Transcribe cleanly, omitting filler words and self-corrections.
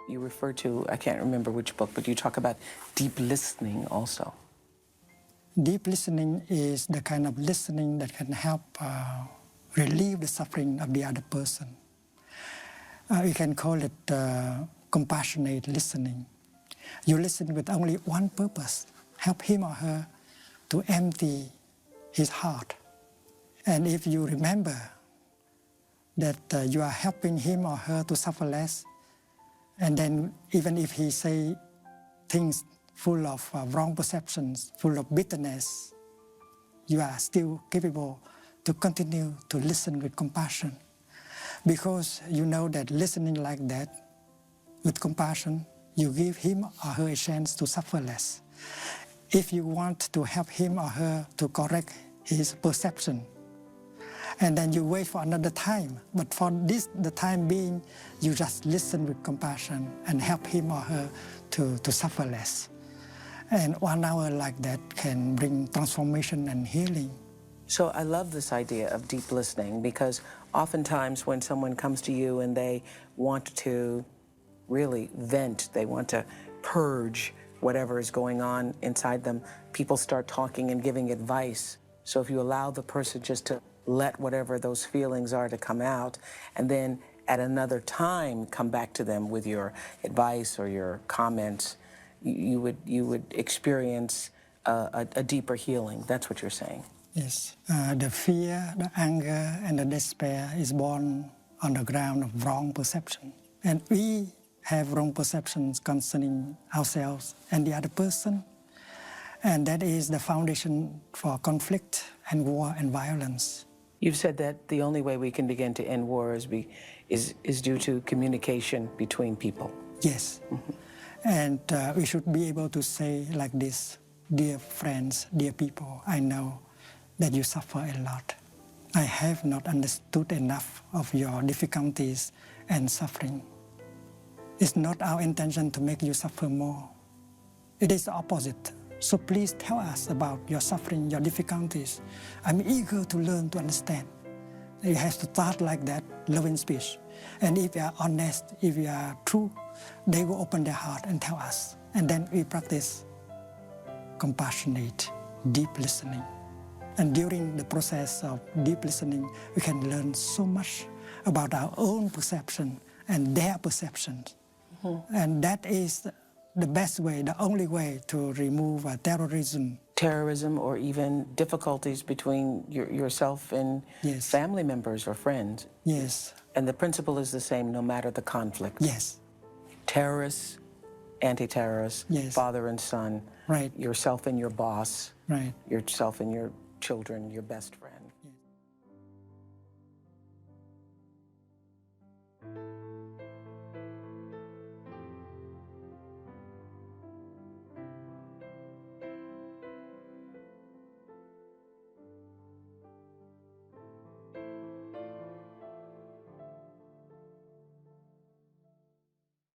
You refer to, I can't remember which book, but you talk about deep listening also. Deep listening is the kind of listening that can help relieve the suffering of the other person. We can call it compassionate listening. You listen with only one purpose, help him or her to empty his heart. And if you remember that you are helping him or her to suffer less, and then even if he say things full of wrong perceptions, full of bitterness, you are still capable to continue to listen with compassion. Because you know that listening like that, with compassion, you give him or her a chance to suffer less. If you want to help him or her to correct his perception, and then you wait for another time, but for this, the time being, you just listen with compassion and help him or her to suffer less. And 1 hour like that can bring transformation and healing. So I love this idea of deep listening, because oftentimes when someone comes to you and they want to really vent, they want to purge whatever is going on inside them, people start talking and giving advice. So if you allow the person just to let whatever those feelings are to come out, and then at another time come back to them with your advice or your comments, you would experience a deeper healing. That's what you're saying. Yes, the fear, the anger, and the despair is born on the ground of wrong perception. And we have wrong perceptions concerning ourselves and the other person. And that is the foundation for conflict and war and violence. You've said that the only way we can begin to end war is due to communication between people. Yes. Mm-hmm. And we should be able to say like this: dear friends, dear people, I know that you suffer a lot. I have not understood enough of your difficulties and suffering. It's not our intention to make you suffer more. It is the opposite. So please tell us about your suffering, your difficulties. I'm eager to learn, to understand. You have to start like that, loving speech. And if you are honest, if you are true, they will open their heart and tell us. And then we practice compassionate, deep listening. And during the process of deep listening, we can learn so much about our own perception and their perceptions. Mm-hmm. And that is the best way, the only way to remove terrorism. Terrorism, or even difficulties between yourself and yes. family members or friends. Yes. And the principle is the same no matter the conflict. Yes. Terrorists, anti-terrorists, yes. father and son, right. yourself and your boss, right. yourself and your children, your best friend. Yes.